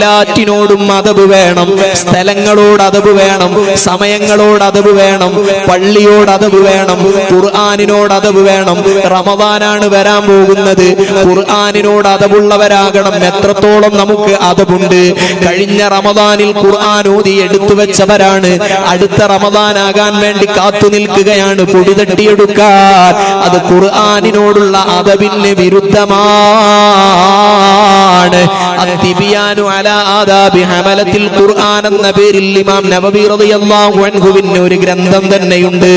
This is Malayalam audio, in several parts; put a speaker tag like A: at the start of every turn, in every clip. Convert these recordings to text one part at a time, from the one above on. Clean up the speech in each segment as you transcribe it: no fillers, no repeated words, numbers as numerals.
A: എല്ലാറ്റിനോടും അദബ് വേണം. സ്ഥലങ്ങളോട് അദബ് വേണം, സമയങ്ങളോട് അദബ് വേണം, പള്ളിയോട് അദബ് വേണം, ഖുർആനിനോട് അദബ് വേണം. റമദാനാണ് വരാൻ പോകുന്നത്. ഖുർആനിനോട് അദബുള്ളവരാകണം. എത്രത്തോളം നമുക്ക് അദബുണ്ട്. കഴിഞ്ഞ റമദാനിൽ ഖുർആൻ ഓതി എടുത്തു വെച്ചവരാണ്. അടുത്ത റമദാനാകാൻ വേണ്ടി കാത്തു നിൽക്കുകയാണ്. പൊടി തട്ടിയെടുക്കാൻ അത് ഖുർആനിനോടുള്ള അദബിന് വിരുദ്ധമാണ്. അത്തിബിയാനു അലാ ആദാബി ഹമലത്തിൽ ഖുർആൻ എന്ന പേരിൽ ഇമാം നവവി റളിയല്ലാഹു അൻഹുവിന് ഒരു ഗ്രന്ഥം തന്നെയുണ്ട്.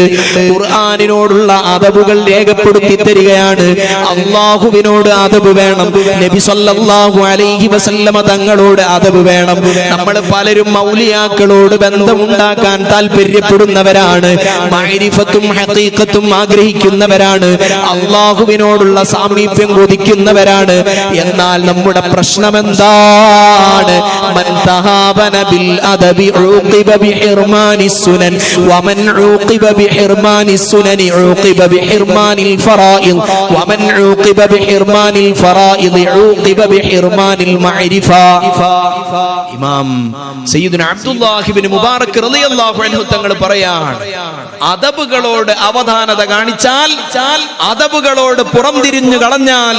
A: ഖുർആനിനോടുള്ള അദബുകൾ രേഖപ്പെടുത്തി തരികയാണ്. അല്ലാഹുവിനോട് അദബ് വേണം. നബി സല്ലല്ലാഹു അലൈഹി വസല്ലമ തങ്ങളോട് അദബ് വേണം. നമ്മൾ പലരും ഔലിയാക്കളോട് ബന്ധമുണ്ടാക്കാൻ താല്പര്യപ്പെടുന്നവരാണ്. മഅരിഫത്തും ഹഖീഖത്തും ആഗ്രഹിക്കുന്നവരാണ്. അല്ലാഹുവിനോടുള്ള സാമീപ്യം കൊതിക്കുന്നവരാണ്. എന്നാൽ നമ്മുടെ പ്രശ്നം എന്താണ്? മൻ തഹാബന ബിൽ അദബി ഉഖിബ ബിഹിർമാനിസ് സുനൻ വമൻ ഉഖിബ ബിഹിർമാനിസ് സുനനി ഉഖിബ ബിഹിർമാനിൽ ഫറായിദ് വമൻ ഉഖിബ ബിഹിർമാനിൽ ഫറായിദ് ഉഖിബ ബിഹിർമാനിൽ മഅരിഫ. ഇമാം സയ്യിദുന അബ്ദുല്ലാഹി ഇബ്നു മുബാറക് റളിയല്ലാഹു അൻഹു തങ്ങൾ പറയാണ്, അദബുകളോട് അവധാനത കാണിച്ചാൽ, അദബുകളോട് പുറംതിരിഞ്ഞു കളഞ്ഞാൽ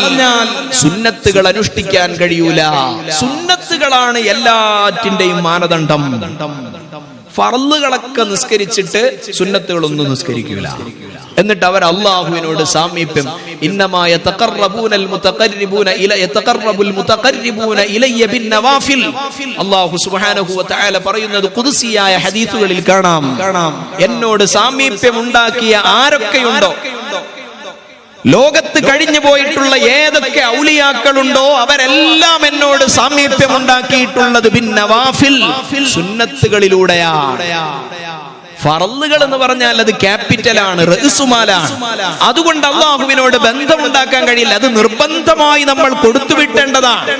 A: സുന്നത്തുകൾ അനുഷ്ഠിക്കാൻ കഴിയൂല. സുന്നത്തുകളാണ് എല്ലാറ്റിന്റെയും മാനദണ്ഡം. ഫർളുകളൊക്കെ നിസ്കരിച്ചിട്ട് സുന്നത്തുകളൊന്നും നിസ്കരിക്കൂല. എന്നിട്ട് അവർ അല്ലാഹുവിനോട് സാമീപ്യം. ഇന്നമാ യതഖറബൂനൽ മുതഖർരിബൂന യതഖറബുൽ മുതഖർരിബൂന ഇലയ്യ ബിന്നവാഫിൽ. അല്ലാഹു സുബ്ഹാനഹു വ തആല പറയുന്നത് ഖുദ്സിയായ ഹദീസുകളിൽ കാണാം. എന്നോട് സാമീപ്യം ഉണ്ടാക്കിയ ആരൊക്കെയുണ്ടോ, ലോകത്ത് കഴിഞ്ഞു പോയിട്ടുള്ള ഏതൊക്കെ ഔലിയാക്കളുണ്ടോ അവരെല്ലാം എന്നോട് സാമീപ്യം ഉണ്ടാക്കിയിട്ടുള്ളത് ബിന്നവാഫിൽ, സുന്നത്തുകളിലൂടെയാണ്. ഫർളുകൾ എന്ന് പറഞ്ഞാൽ അത് ക്യാപിറ്റലാണ്, റഅ്സുമാലാണ്. അതുകൊണ്ട് അല്ലാഹുവിനോട് ബന്ധമുണ്ടാക്കാൻ കഴിയില്ല. അത് നിർബന്ധമായി നമ്മൾ കൊടുത്തുവിട്ടേണ്ടതാണ്.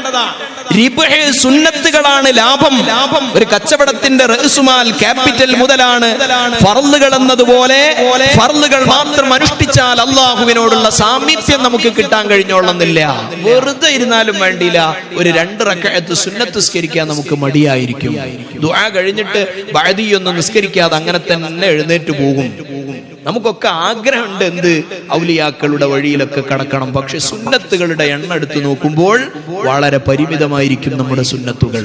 A: റിബ്ഹ് സുന്നത്തുകളാണ് ലാഭം. ഒരു കച്ചവടത്തിന്റെ റഅ്സുമാൽ ക്യാപിറ്റൽ മുതലാണ്. ഫർളുകൾ എന്നതുപോലെ ഫർളുകൾ മാത്രം അനുഷ്ഠിച്ചാൽ അല്ലാഹുവിനോടുള്ള സാമീപ്യം നമുക്ക് കിട്ടാൻ കഴിഞ്ഞോളന്നില്ല. വെറുതെ ഇരുന്നാലും വേണ്ടിയില്ല, ഒരു 2 റക്അത്ത് സുന്നത്ത് നിസ്കരിക്കാൻ നമുക്ക് മടിയായിരിക്കും. ദുആ കഴിഞ്ഞിട്ട് ബഅദിയൊന്നും നിസ്കരിക്കാതെ അങ്ങനെ തന്നെ എഴുന്നേറ്റ് പോകും. നമുക്കൊക്കെ ആഗ്രഹമുണ്ട് എന്ത്, ഔലിയാക്കളുടെ വഴിയിലൊക്കെ കടക്കണം. പക്ഷെ സുന്നത്തുകളുടെ എണ്ണം എടുത്തു നോക്കുമ്പോൾ വളരെ പരിമിതമായിരിക്കും നമ്മുടെ സുന്നത്തുകൾ.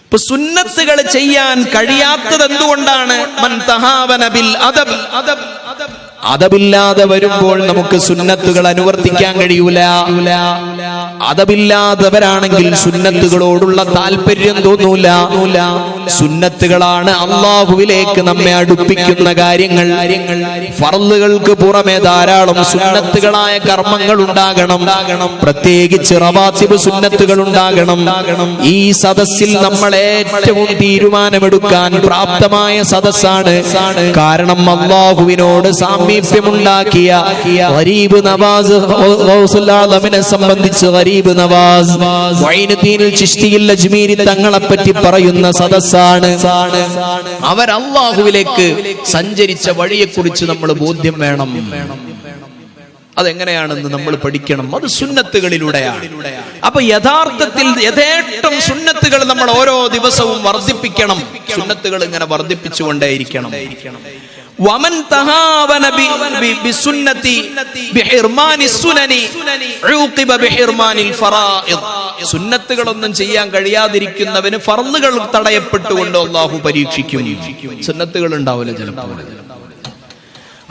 A: ഇപ്പൊ സുന്നത്തുകൾ ചെയ്യാൻ കഴിയാത്തത് എന്തുകൊണ്ടാണ്? മൻ തഹാവന ബിൽ അദബ്. അതബില്ലാതെ വരുമ്പോൾ നമുക്ക് സുന്നത്തുകൾ അനുവർത്തിക്കാൻ കഴിയൂല. അതബില്ലാത്തവരാണെങ്കിൽ സുന്നത്തുകളോടുള്ള താല്പര്യം തോന്നൂല. സുന്നത്തുകളാണ് അല്ലാഹുവിലേക്ക് നമ്മെ അടുപ്പിക്കുന്ന കാര്യങ്ങൾ. ഫർളുകൾക്ക് പുറമെ ധാരാളം സുന്നത്തുകളായ കർമ്മങ്ങൾ ഉണ്ടാകണം. പ്രത്യേകിച്ച് റവാത്തിബ് സുന്നത്തുകൾ ഉണ്ടാകണം. ഈ സദസ്സിൽ നമ്മൾ ഏറ്റവും തീരുമാനമെടുക്കാൻ പ്രാപ്തമായ സദസ്സാണ്. കാരണം അല്ലാഹുവിനോട് സാമീപ്യമുണ്ടാക്കിയ ഗരീബ് നവാസ് ഗൗസുൽ ആലമിനെ സംബന്ധിച്ച് ഗരീബ് നവാസ് മൊയ്നുദ്ദീൻ ചിശ്തിയിൽ അജ്മീരി തങ്ങളെ പറ്റി പറയുന്ന സദസ്സാണ്. അവർ അല്ലാഹുവിലേക്ക് സഞ്ചരിച്ച വഴിയെക്കുറിച്ച് നമ്മൾ ബോധ്യം വേണം. അതെങ്ങനെയാണെന്ന് നമ്മൾ പഠിക്കണം. അത് സുന്നത്തുകളിലൂടെയാണ്. അപ്പൊ യഥാർത്ഥത്തിൽ യഥേഷ്ടം സുന്നത്തുകൾ നമ്മൾ ഓരോ ദിവസവും വർദ്ധിപ്പിക്കണം. സുന്നത്തുകൾ ഇങ്ങനെ വർദ്ധിപ്പിച്ചുകൊണ്ടേയിരിക്കണം. വമൻ തഹാവന ബിസുന്നതി ബിഹിർമാനിസ് സുനനി ഉഖിബ ബിഹിർമാനിൽ ഫറായിദ്. സുന്നത്തുകളൊന്നും ചെയ്യാൻ കഴിയാതിരിക്കുന്നവന് ഫർളുകൾ തടയപ്പെട്ടുകൊണ്ട് അല്ലാഹു പരീക്ഷിക്കും. സുന്നത്തുകൾ ഉണ്ടാവില്ല ചിലപ്പോൾ.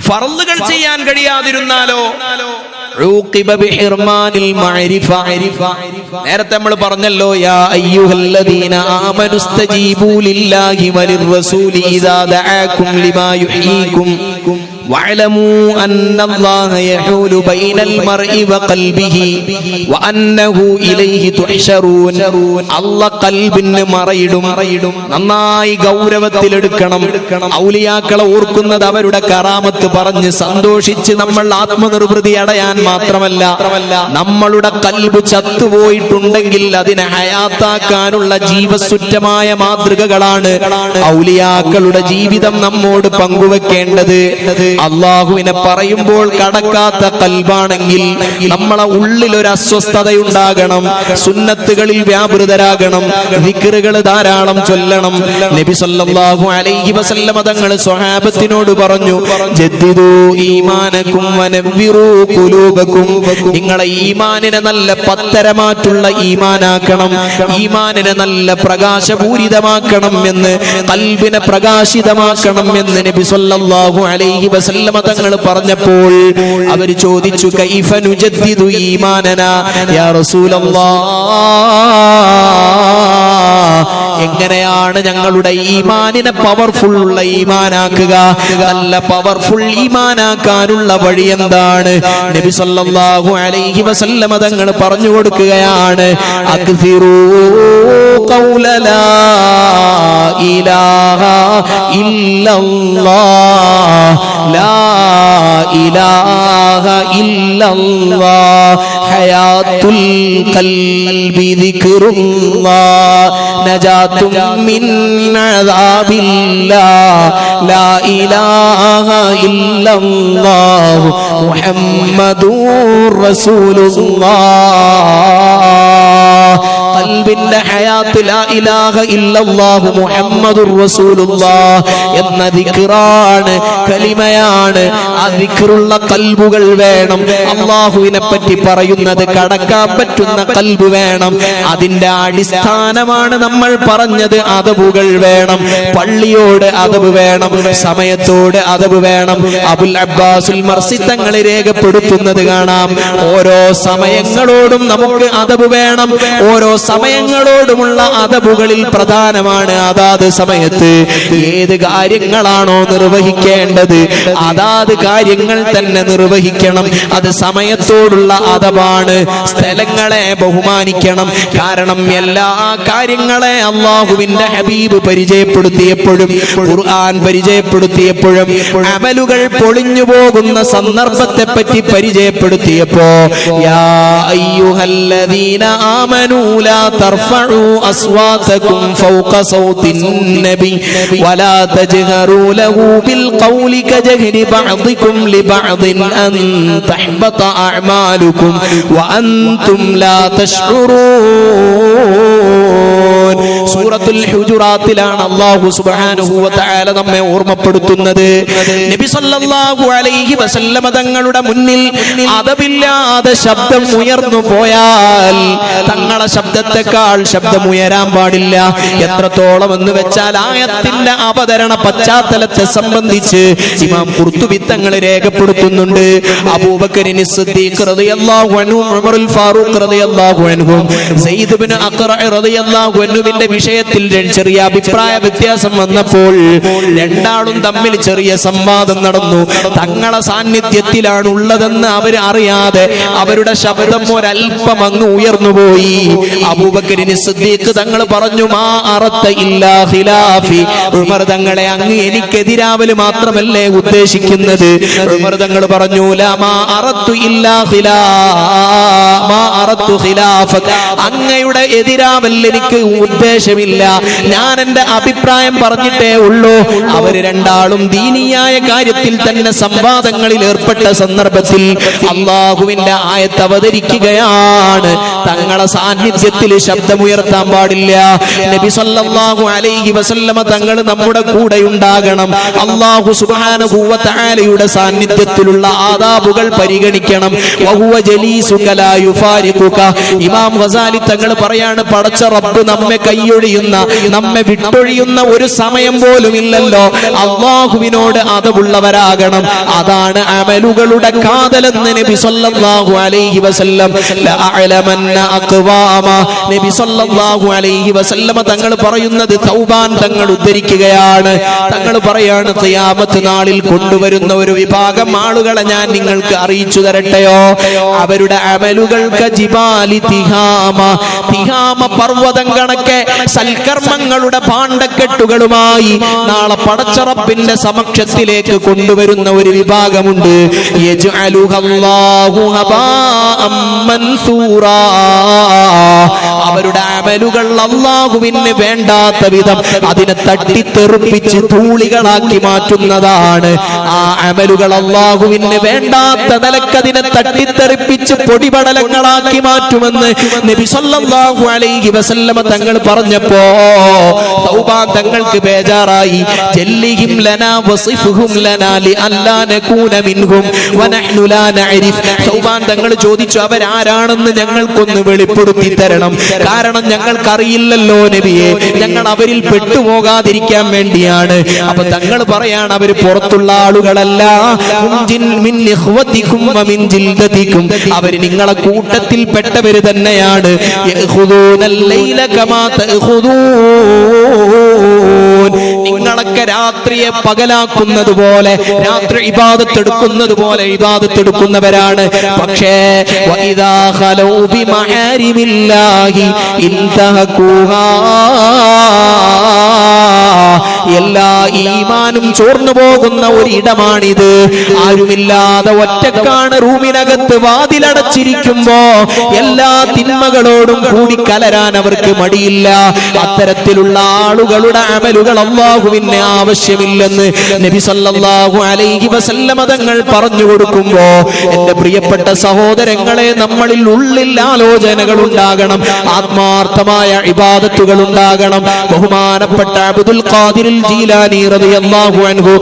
A: ഫർളുകൾ ചെയ്യാൻ കഴിയാതിരുന്നാലോ നേരത്തെ നമ്മൾ പറഞ്ഞല്ലോ, യാ അയ്യുഹല്ലദീന ആമനുസ്തജീബൂ ലില്ലാഹി വലിർറസൂലി ഇദാ ദഅാകും ലിമാ യുഹ്യീകും വഅലമൂ അന്നല്ലാഹ യഹൂലു ബൈനൽ മർഇ വഖൽബിഹി വഅന്നഹു ഇലൈഹി തുഹ്ശറൂൻ. അല്ലാഹ് ഖൽബിനെ മറയിടും. നന്നായി ഗൗരവത്തിലെടുക്കണം. ഔലിയാക്കളെ ഓർക്കുന്നത് അവരുടെ കറാമത്ത് പറഞ്ഞ് സന്തോഷിച്ച് നമ്മൾ ആത്മനിർവൃതി അടയാൻ മാത്രമല്ല, നമ്മളുടെ ഖൽബ് ചത്തുപോയിട്ടുണ്ടെങ്കിൽ അതിനെ ഹയാത്താക്കാനുള്ള ജീവസുറ്റമായ മാതൃകകളാണ് ഔലിയാക്കളുടെ ജീവിതം നമ്മോട് പങ്കുവെക്കേണ്ടത്. അള്ളാഹുവിനെ പറയുമ്പോൾ കടക്കാത്ത കൽബാണെങ്കിൽ നമ്മളെ ഉള്ളിൽ ഒരു അസ്വസ്ഥതയുണ്ടാകണം. സുന്നത്തുകളിൽ വ്യാപൃതരാകണം, ദിക്റുകൾ ധാരാളം ചൊല്ലണം. നബി സല്ലല്ലാഹു അലൈഹി വസല്ലം തങ്ങൾ സ്വഹാബത്തിനോട് പറഞ്ഞു, ജദ്ദിദു ഈമാനകും വനവ്വിറൂ ഖുലൂബകും. നിങ്ങളെ ഈമാനിനെ നല്ല പത്തരമാറ്റുള്ള ഈമാനാക്കണം, ഈമാനിനെ നല്ല പ്രകാശപൂരിതമാക്കണം എന്ന്, ഖൽബിനെ പ്രകാശിതമാക്കണം എന്ന് നബി സല്ലല്ലാഹു അലൈഹി വസല്ലം തങ്ങൾ പറഞ്ഞപ്പോൾ അവർ ചോദിച്ചു, കൈഫ നുജദ്ദിദു ഈമാനനാ യാ റസൂലല്ലാഹ്, എങ്ങനെയാണ് ഞങ്ങളുടെ ഈമാനിനെ പവർഫുൾ ഉള്ള ഈമാനാക്കുക? നല്ല പവർഫുൾ ഈമാനാക്കാനുള്ള വഴി എന്താണ്? നബി സല്ലല്ലാഹു അലൈഹി വസല്ലം തങ്ങൾ പറഞ്ഞു കൊടുക്കുകയാണ്, അക്സിറൂ ഖൗല ലാ ഇലാഹ ഇല്ലല്ലാഹ്, ലാ ഇലാഹ ഇല്ലല്ലാഹ്, ഹയാത്തുൽ ഖൽബി ദിക്റുല്ലാഹ്, നജാത്തും മിൻ അദാബില്ലാഹ്, ലാ ഇലാഹ ഇല്ലല്ലാഹ് മുഹമ്മദുർ റസൂലുള്ളാഹ്. ഖൽബിന്റെ ഹയാത്ത് ലാ ഇലാഹ ഇല്ലല്ലാഹു മുഹമ്മദുർ റസൂലുള്ളാഹ് എന്ന ദിക്റാണ്, കലിമയാണ്. ആ ദിക്റുള്ള ഖൽബുകൾ വേണം. അല്ലാഹുവിനെ പറ്റി പറയുന്നത് കടക്കാൻ പറ്റുന്ന ഖൽബ് വേണം. അതിന്റെ അടിസ്ഥാനമാണ് നമ്മൾ പറഞ്ഞത് അദബുകൾ വേണം. പള്ളിയോട് അദബ് വേണം, സമയത്തോട് അദബ് വേണം. അബുൽ അബ്ബാസുൽ മർസി തങ്ങൾ രേഖപ്പെടുത്തുന്നത് കാണാം, ഓരോ സമയങ്ങളോടും നമുക്ക് അദബ് വേണം. ഓരോ സമയങ്ങളോടുമുള്ള അദബുകളിൽ പ്രധാനമാണ് അതാത് സമയത്ത് ഏത് കാര്യങ്ങളാണോ നിർവഹിക്കേണ്ടത് അതാത് കാര്യങ്ങൾ തന്നെ നിർവഹിക്കണം. അത് സമയത്തോടുള്ള അദബാണ്. സ്ഥലങ്ങളെ ബഹുമാനിക്കണം. കാരണം എല്ലാ കാര്യങ്ങളെ അല്ലാഹുവിന്റെ ഹബീബ് പരിചയപ്പെടുത്തിയപ്പോഴും ഖുർആൻ പരിചയപ്പെടുത്തിയപ്പോഴും അമലുകൾ പൊളിഞ്ഞു പോകുന്ന സന്ദർഭത്തെ പറ്റി പരിചയപ്പെടുത്തിയപ്പോ, യാ അയ്യുഹല്ലദീന ആമനൂ ലാ തർഫഉ അസ്വാതകും ഫൗക സൗതിൻ നബി വലാ തജ്ഹറൂ ലഹു ബിൽ ഖൗലി കജഹരി ബഅദികും ലിബഅദിൻ അൻ തഹ്ബത അഅമാലുകും വഅൻതും ലാ തശ്ഉറൂൻ. സൂറത്തുൽ ഹുജുറാത്തിലാണ് അല്ലാഹു സുബ്ഹാനഹു വ തആല നമ്മെ ഓർമ്മപ്പെടുത്തുന്നത്. നബി സല്ലല്ലാഹു അലൈഹി വസല്ലം തങ്ങളുടെ മുന്നിൽ അദബില്ലാതെ ശബ്ദം ഉയർന്നു പോയാൽ തങ്ങളെ ശബ്ദത്തെക്കാൾ ശബ്ദം ഉയരാൻ പാടില്ല. എത്രത്തോളം എന്ന് വെച്ചാൽ ആയത്തിന്റെ അവതരണ പശ്ചാത്തലത്തെ സംബന്ധിച്ച് ഇമാം ഖുർത്തുബി തങ്ങൾ രേഖപ്പെടുത്തുന്നുണ്ട്. അബൂബക്കർ സിദ്ദീഖ് റളിയല്ലാഹു അൻഹു, ഉമറുൽ ഫാറൂഖ് റളിയല്ലാഹു അൻഹു, സയ്യിദ് ഇബ്നു അഖറ റളിയല്ലാഹു അൻഹുവിന്റെ വിഷയത്തിൽ ചെറിയ അഭിപ്രായ വ്യത്യാസം വന്നപ്പോൾ രണ്ടാളും തമ്മിൽ ചെറിയ സംവാദം നടന്നു. തങ്ങളെ സാന്നിധ്യത്തിലാണ് ഉള്ളതെന്ന് അവർ അറിയാതെ അവരുടെ ശബ്ദം ഒരൽപ്പം അങ്ങ് ഉയർന്നുപോയി. അബൂബക്കർ സിദ്ദീഖ് തങ്ങൾ പറഞ്ഞു, മാ അറത്ത ഇല്ലാ ഖിലാഫി. ഉമർ തങ്ങളെ അങ്ങ് എനിക്കെതിരാവൽ മാത്രമല്ലേ ഉദ്ദേശിക്കുന്നത്? ഉമർ തങ്ങൾ പറഞ്ഞു, ലാ മാ അറത്തു ഇല്ലാ മാ അറത്തു ഖിലാഫക. അങ്ങയുടെ എതിരാവൽ എനിക്ക് ഉദ്ദേശമില്ല, ഞാൻ എന്റെ അഭിപ്രായം പറഞ്ഞിട്ടേ ഉള്ളൂ. അവര് രണ്ടാളും ദീനിയായ കാര്യത്തിൽ തന്നെ സംവാദങ്ങളിൽ ഏർപ്പെട്ട സന്ദർഭത്തിൽ അല്ലാഹുവിന്റെ ആയത്ത് അവതരിക്കുകയാണ്. തങ്ങളെ സാന്നിധ്യത്തിൽ ശബ്ദമുയർത്താൻ പാടില്ല. നബി സല്ലല്ലാഹു അലൈഹി വസല്ലമ തങ്ങൾ നമ്മുടെ കൂടെ ഉണ്ടാകണം. അല്ലാഹു സുബ്ഹാനഹു വ തആലയുടെ സാന്നിധ്യത്തിലുള്ള ആദാബുകൾ പരിഗണിക്കണം. വഹുവ ജലീസുക ലാ യുഫാരിഖുക. ഇമാം ഗസാലി തങ്ങൾ പറയാണ്, പടച്ച റബ്ബ് നമ്മെ കൈയൊഴിയുന്ന, നമ്മെ വിട്ടൊഴിയുന്ന ഒരു സമയം പോലും ഇല്ലല്ലോ. അല്ലാഹുവിനോട് അദബുള്ളവരാകണം. അതാണ് അമലുകളുടെ കാതലെന്ന് നബി സല്ലല്ലാഹു അലൈഹി വസല്ലം ലഅലമന്ന അഖ്വാമ. നബി സല്ലല്ലാഹു അലൈഹി വസല്ലം തങ്ങൾ പറയുന്നത് തൗബാൻ തങ്ങൾ ഉദ്ധരിക്കുകയാണ്. തങ്ങൾ പറയാണ്, ഖിയാമത്ത് നാളിൽ കൊണ്ടുവരുന്ന ഒരു വിഭാഗം ആളുകളെ ഞാൻ നിങ്ങൾക്ക് അറിയിച്ചു തരട്ടെയോ? അവരുടെ അമലുകൾക്ക് ജിബാലി തിഹാമ, തിഹാമ പർവ്വതം കണക്കെ സൽക്കർമ്മങ്ങളുടെ ഭാണ്ഡക്കെട്ടുകളുമായി നാളെ പടച്ചറപ്പിന്റെ സമക്ഷത്തിലേക്ക് കൊണ്ടുവരുന്ന ഒരു വിഭാഗമുണ്ട്. യജ്അലുഹല്ലാഹു ഹബാഅം മൻസൂറാ. അവരുടെ അമലുകൾ അല്ലാഹുവിന് വേണ്ടാത്ത വിധം അതിനെ തട്ടിത്തെറിപ്പിച്ച് ധൂളികളാക്കി മാറ്റുന്നതാണ്. ആ അമലുകൾ അല്ലാഹുവിന് വേണ്ടാത്ത നിലക്ക് അതിനെ തട്ടിത്തെറിപ്പിച്ച് പൊടിപടലങ്ങളാക്കി മാറ്റുമെന്ന് നബി സല്ലല്ലാഹു അലൈഹി വസല്ലമ തങ്ങൾ പറഞ്ഞപ്പോ തൗബാൻ തങ്ങൾക്ക് ബേജാറായി. ജല്ലിഹിം ലനാ വസിഫുഹും ലനാ ലിഅല്ലാ നകൂന മിൻഹും വനഹ്നു ലാ നഅരിഫ്. തൗബാൻ തങ്ങൾ ചോദിച്ചു, അവരാരാണെന്ന് ഞങ്ങൾക്കൊന്ന് വെളിപ്പെടുത്തി തരണം, കാരണം ഞങ്ങൾക്കറിയില്ലല്ലോ നബിയെ, ഞങ്ങൾ അവരിൽ പെട്ടുപോകാതിരിക്കാൻ വേണ്ടിയാണ്. അപ്പൊ തങ്ങൾ പറയാണ്, അവർ പുറത്തുള്ള ആളുകളല്ല, അവർ നിങ്ങളെ കൂട്ടത്തിൽ പെട്ടവര് തന്നെയാണ്. നിങ്ങളൊക്കെ രാത്രിയെ പകലാക്കുന്നത് പോലെ, രാത്രി ഇബാദത്ത് എടുക്കുന്നത് പോലെ ഇബാദത്ത് എടുക്കുന്നവരാണ്. പക്ഷേ വഇദാ ഖലൗ ബിമഹാരിമില്ലാഹി ഇൻതഹകൂഹാ, എല്ലാ ഈമാനും ചോർന്നു പോകുന്ന ഒരിടമാണിത്. ആരുമില്ലാതെ ഒറ്റക്കാണ് റൂമിനകത്ത് വാതിലടച്ചിരിക്കുമ്പോ എല്ലാ തിന്മകളോടും കൂടി കലരാൻ അവർക്ക് മടിയില്ല. അത്തരത്തിലുള്ള ആളുകളുടെ അമലുകൾ അല്ലാഹുവിന് ആവശ്യമില്ലെന്ന് നബി സല്ലല്ലാഹു അലൈഹി വസല്ലമ തങ്ങൾ പറഞ്ഞു കൊടുക്കുമ്പോ, എന്റെ പ്രിയപ്പെട്ട സഹോദരങ്ങളെ, നമ്മളിൽ ഉള്ളിൽ ആലോചനകൾ ഉണ്ടാകണം, ആത്മാർത്ഥമായ ഇബാദത്തുകൾ ഉണ്ടാകണം. ബഹുമാനപ്പെട്ട അബ്ദുൽ ഖാദിർ ജീലാനി റളിയല്ലാഹു അൻഹു